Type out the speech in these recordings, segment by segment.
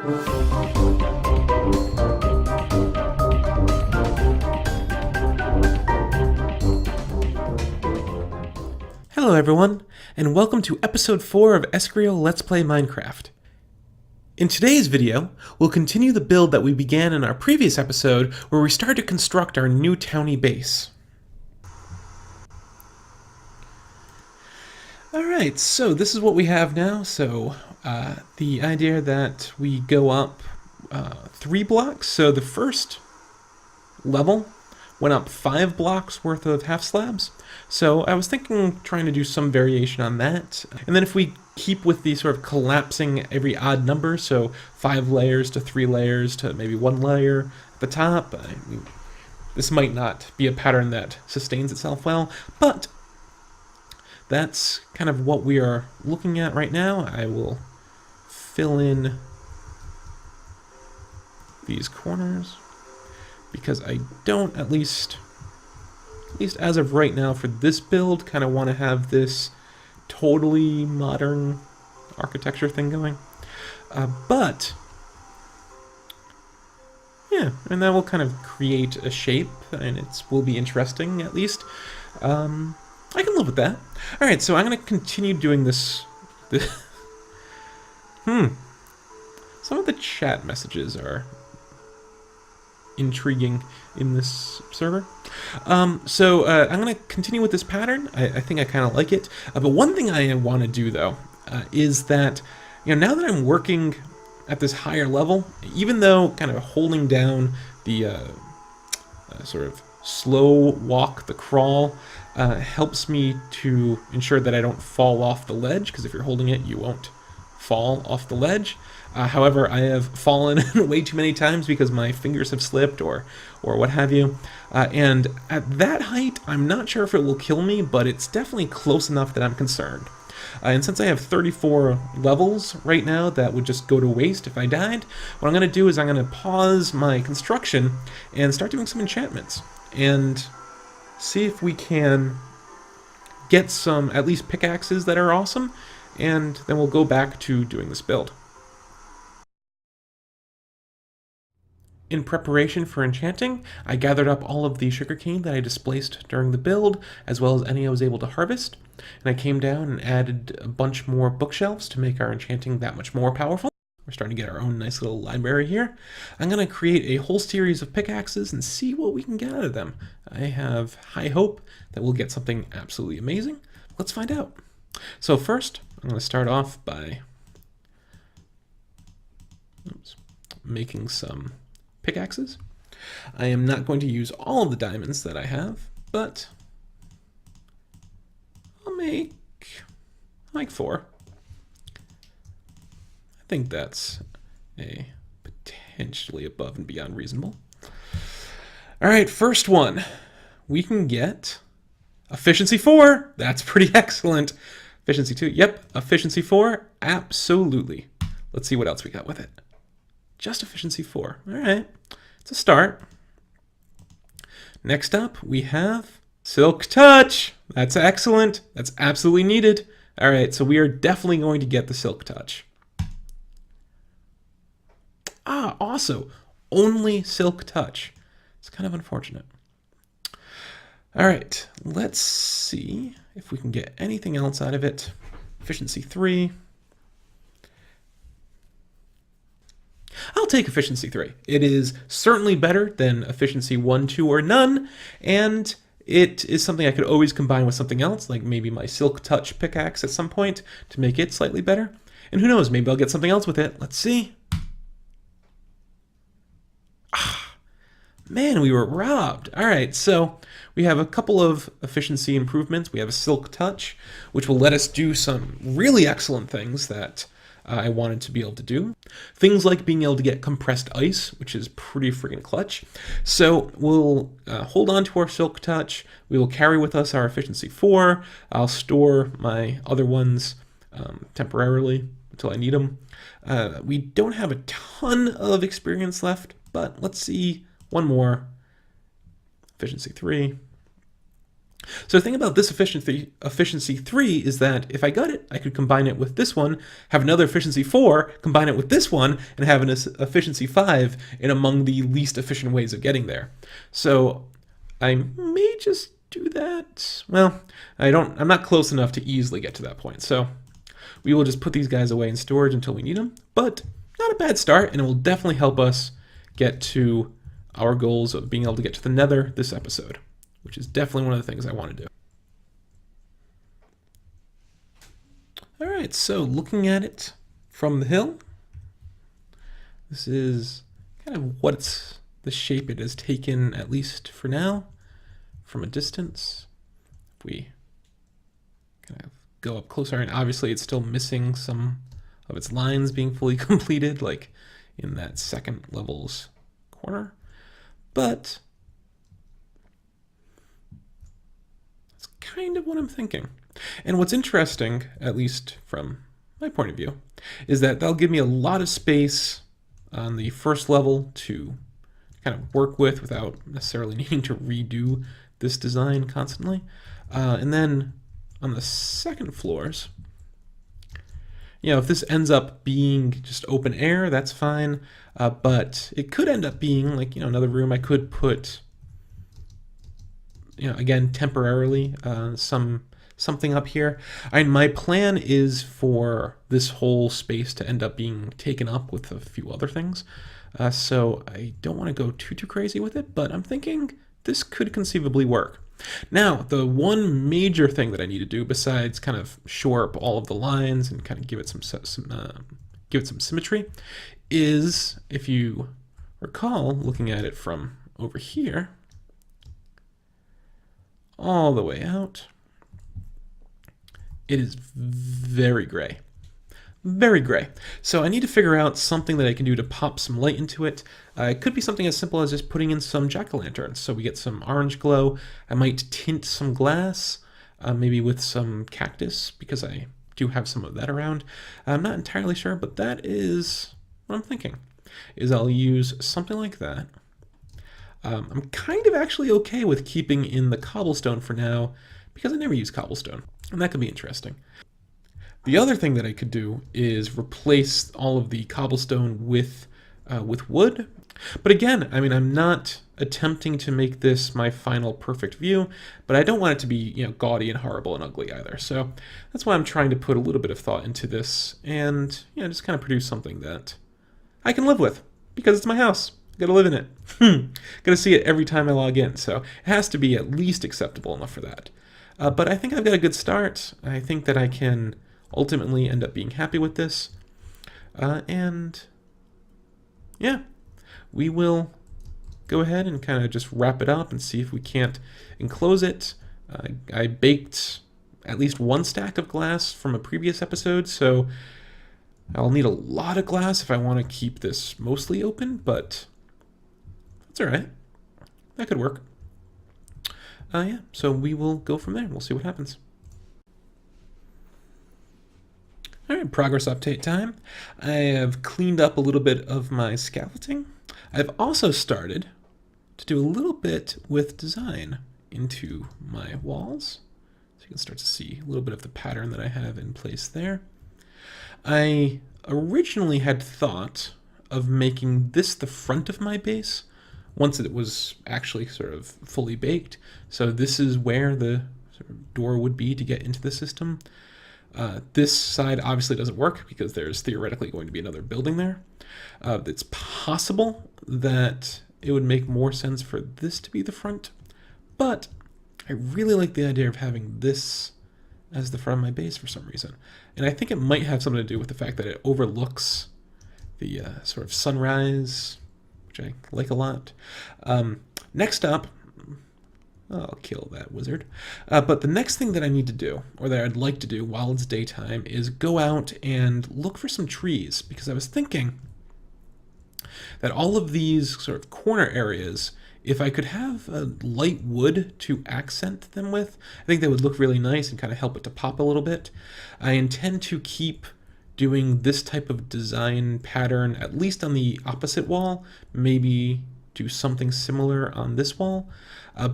Hello everyone, and welcome to episode 4 of Escreal Let's Play Minecraft. In today's video, we'll continue the build that we began in our previous episode where we started to construct our new towny base. Alright, so this is what we have now. So the idea that we go up 3 blocks, so the first level went up 5 blocks worth of half slabs. So I was thinking trying to do some variation on that. And then if we keep with the sort of collapsing every odd number, so 5 layers to 3 layers to maybe 1 layer at the top, this might not be a pattern that sustains itself well, but that's kind of what we are looking at right now. I will fill in these corners, because I don't, at least as of right now for this build, kind of want to have this totally modern architecture thing going. But yeah, and that will kind of create a shape, and it will be interesting at least. I can live with that. Alright, so I'm going to continue doing this. Some of the chat messages are intriguing in this server. I'm going to continue with this pattern. I think I kind of like it. But one thing I want to do, though, is that, now that I'm working at this higher level, even though kind of holding down the sort of slow walk, the crawl, helps me to ensure that I don't fall off the ledge, because if you're holding it, you won't fall off the ledge. However, I have fallen way too many times because my fingers have slipped or what have you. And at that height, I'm not sure if it will kill me, but it's definitely close enough that I'm concerned. And since I have 34 levels right now that would just go to waste if I died, what I'm going to do is I'm going to pause my construction and start doing some enchantments and see if we can get some, at least, pickaxes that are awesome, and then we'll go back to doing this build. In preparation for enchanting, I gathered up all of the sugarcane that I displaced during the build, as well as any I was able to harvest, and I came down and added a bunch more bookshelves to make our enchanting that much more powerful. We're starting to get our own nice little library here. I'm going to create a whole series of pickaxes and see what we can get out of them. I have high hope that we'll get something absolutely amazing. Let's find out. So first, I'm going to start off by making some pickaxes. I am not going to use all of the diamonds that I have, but I'll make 4. I think that's a potentially above and beyond reasonable. Alright, first one. We can get efficiency 4. That's pretty excellent. Efficiency 2. Yep, efficiency 4. Absolutely. Let's see what else we got with it. Just efficiency 4. Alright, it's a start. Next up, we have Silk Touch. That's excellent. That's absolutely needed. Alright, so we are definitely going to get the Silk Touch. Also, only Silk Touch. It's kind of unfortunate. Alright, let's see if we can get anything else out of it. Efficiency 3. I'll take efficiency 3. It is certainly better than efficiency 1, 2, or none, and it is something I could always combine with something else, like maybe my Silk Touch pickaxe at some point to make it slightly better. And who knows, maybe I'll get something else with it. Let's see. Man, we were robbed. Alright, so we have a couple of efficiency improvements. We have a Silk Touch, which will let us do some really excellent things that I wanted to be able to do. Things like being able to get compressed ice, which is pretty freaking clutch. So we'll hold on to our Silk Touch. We will carry with us our efficiency 4. I'll store my other ones temporarily until I need them. We don't have a ton of experience left, but let's see one more. Efficiency 3. So the thing about this efficiency 3 is that if I got it, I could combine it with this one, have another efficiency 4, combine it with this one, and have an efficiency 5 in among the least efficient ways of getting there. So I may just do that. Well, I'm not close enough to easily get to that point. So we will just put these guys away in storage until we need them, but not a bad start, and it will definitely help us get to our goals of being able to get to the Nether this episode, which is definitely one of the things I want to do. All right, so looking at it from the hill, this is kind of what's the shape it has taken, at least for now, from a distance. If we kind of go up closer, and obviously it's still missing some of its lines being fully completed, like in that second level's corner, but that's kind of what I'm thinking. And what's interesting, at least from my point of view, is that that'll give me a lot of space on the first level to kind of work with without necessarily needing to redo this design constantly. And then on the second floors, if this ends up being just open air, that's fine. But it could end up being like, another room I could put, again, temporarily, something up here. My plan is for this whole space to end up being taken up with a few other things. So I don't want to go too crazy with it, but I'm thinking this could conceivably work. Now, the one major thing that I need to do, besides kind of shore up all of the lines and kind of give it some symmetry, is, if you recall, looking at it from over here, all the way out, it is very gray. Very gray. So I need to figure out something that I can do to pop some light into it. It could be something as simple as just putting in some jack-o'-lanterns so we get some orange glow. I might tint some glass, maybe with some cactus, because I do have some of that around. I'm not entirely sure, but that is what I'm thinking, is I'll use something like that. I'm kind of actually okay with keeping in the cobblestone for now, because I never use cobblestone, and that could be interesting. The other thing that I could do is replace all of the cobblestone with wood. But again, I'm not attempting to make this my final perfect view, but I don't want it to be, gaudy and horrible and ugly either. So that's why I'm trying to put a little bit of thought into this and, just kind of produce something that I can live with, because it's my house. I gotta live in it. Gotta see it every time I log in, so it has to be at least acceptable enough for that. But I think I've got a good start. I think that I can ultimately end up being happy with this. And yeah, we will go ahead and kind of just wrap it up and see if we can't enclose it. I baked at least one stack of glass from a previous episode, so I'll need a lot of glass if I want to keep this mostly open, but that's all right. That could work. Yeah, so we will go from there. We'll see what happens. All right, progress update time. I have cleaned up a little bit of my scaffolding. I've also started to do a little bit with design into my walls. So you can start to see a little bit of the pattern that I have in place there. I originally had thought of making this the front of my base once it was actually sort of fully baked. So this is where the sort of door would be to get into the system. This side obviously doesn't work because there's theoretically going to be another building there. It's possible that it would make more sense for this to be the front, but I really like the idea of having this as the front of my base for some reason. And I think it might have something to do with the fact that it overlooks the sort of sunrise, which I like a lot. Next up, I'll kill that wizard. But the next thing that I need to do, or that I'd like to do while it's daytime, is go out and look for some trees, because I was thinking that all of these sort of corner areas, if I could have a light wood to accent them with, I think they would look really nice and kind of help it to pop a little bit. I intend to keep doing this type of design pattern, at least on the opposite wall, maybe do something similar on this wall.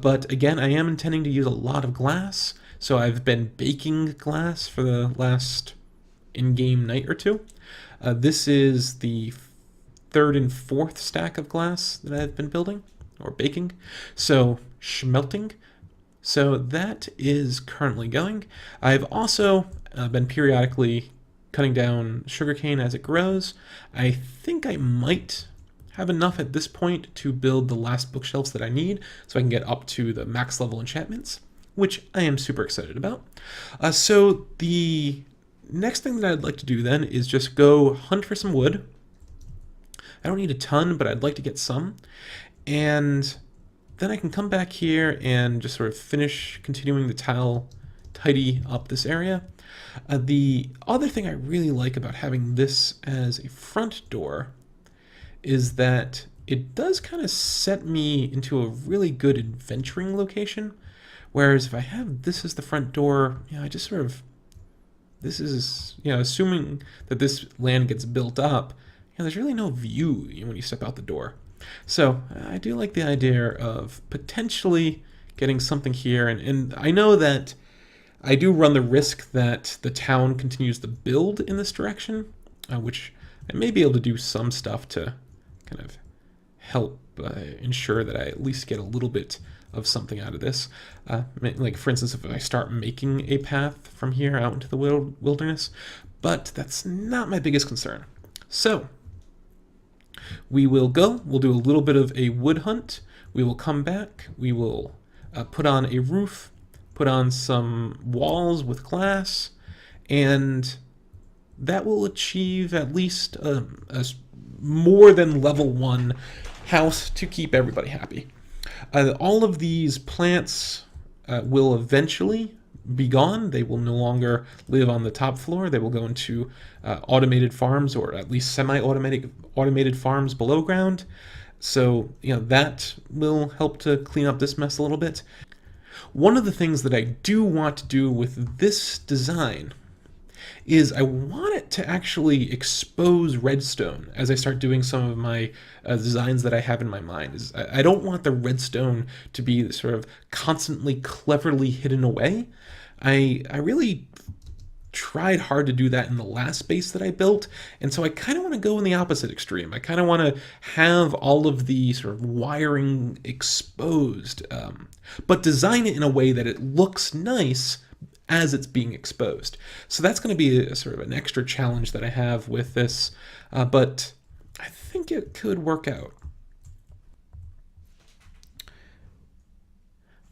But again, I am intending to use a lot of glass, so I've been baking glass for the last in-game night or two. This is the third and fourth stack of glass that I've been building, or baking, so schmelting. So that is currently going. I've also been periodically cutting down sugarcane as it grows. I think I might have enough at this point to build the last bookshelves that I need so I can get up to the max level enchantments, which I am super excited about. So the next thing that I'd like to do then is just go hunt for some wood. I don't need a ton, but I'd like to get some. And then I can come back here and just sort of finish continuing the tidy up this area. The other thing I really like about having this as a front door is that it does kind of set me into a really good adventuring location. Whereas if I have this as the front door, I just sort of, this is, assuming that this land gets built up, there's really no view when you step out the door. So I do like the idea of potentially getting something here, and I know that I do run the risk that the town continues to build in this direction, which I may be able to do some stuff to kind of help ensure that I at least get a little bit of something out of this. Like, for instance, if I start making a path from here out into the wilderness, but that's not my biggest concern. So we'll do a little bit of a wood hunt. We will come back. We will put on a roof, put on some walls with glass, and that will achieve at least a more than level 1 house to keep everybody happy. All of these plants will eventually be gone. They will no longer live on the top floor. They will go into automated farms, or at least semi-automated farms below ground. So that will help to clean up this mess a little bit. One of the things that I do want to do with this design is I want it to actually expose redstone as I start doing some of my designs that I have in my mind. I don't want the redstone to be sort of constantly cleverly hidden away. I really tried hard to do that in the last base that I built, and so I kind of want to go in the opposite extreme. I kind of want to have all of the sort of wiring exposed, but design it in a way that it looks nice as it's being exposed. So that's going to be a sort of an extra challenge that I have with this, but I think it could work out.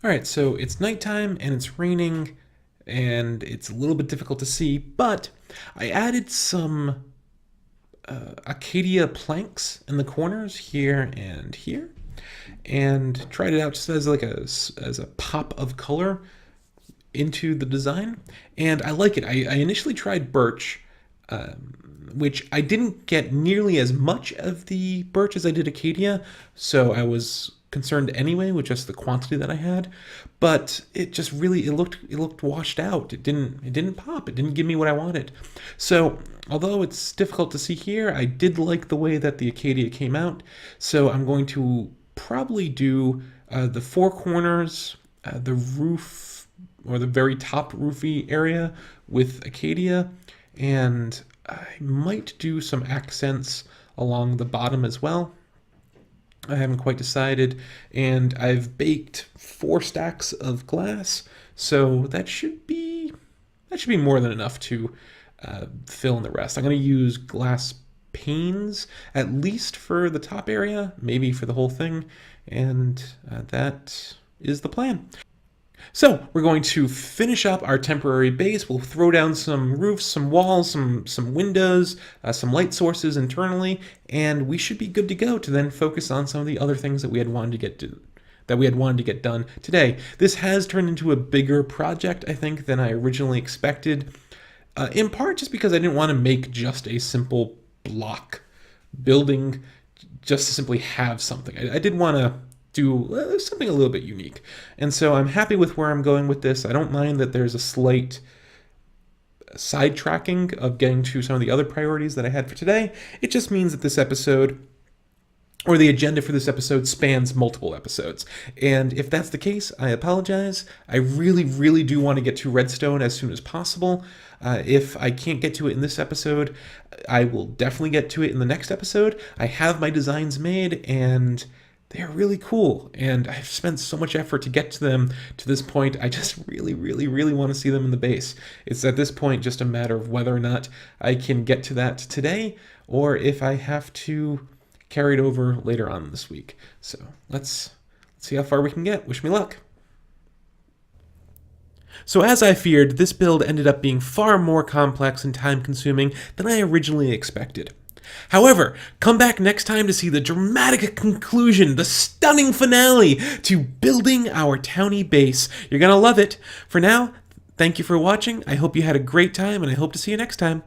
All right, so it's nighttime and it's raining and it's a little bit difficult to see, but I added some acacia planks in the corners here and here, and tried it out just as as a pop of color into the design, and I like it. I initially tried birch, which I didn't get nearly as much of the birch as I did acacia, so I was concerned anyway with just the quantity that I had, but it just really, it looked washed out. It didn't pop. It didn't give me what I wanted. So although it's difficult to see here, I did like the way that the acacia came out, so I'm going to probably do the four corners, the roof, or the very top roofy area with acacia, and I might do some accents along the bottom as well. I haven't quite decided, and I've baked 4 stacks of glass, so that should be more than enough to fill in the rest. I'm going to use glass panes, at least for the top area, maybe for the whole thing, and that is the plan. So we're going to finish up our temporary base. We'll throw down some roofs, some walls, some windows, some light sources internally, and we should be good to go to then focus on some of the other things that we had wanted to get done today. This has turned into a bigger project, I think, than I originally expected, in part just because I didn't want to make just a simple block building just to simply have something. I did want to do something a little bit unique. And so I'm happy with where I'm going with this. I don't mind that there's a slight sidetracking of getting to some of the other priorities that I had for today. It just means that this episode or the agenda for this episode spans multiple episodes. And if that's the case, I apologize. I really, really do want to get to Redstone as soon as possible. If I can't get to it in this episode, I will definitely get to it in the next episode. I have my designs made, and they're really cool, and I've spent so much effort to get to them to this point. I just really, really, really want to see them in the base. It's at this point just a matter of whether or not I can get to that today, or if I have to carry it over later on this week. So let's see how far we can get. Wish me luck. So as I feared, this build ended up being far more complex and time-consuming than I originally expected. However, come back next time to see the dramatic conclusion, the stunning finale to building our townie base. You're gonna love it. For now, thank you for watching. I hope you had a great time, and I hope to see you next time.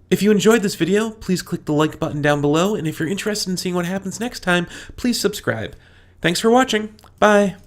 If you enjoyed this video, please click the like button down below, and if you're interested in seeing what happens next time, please subscribe. Thanks for watching. Bye.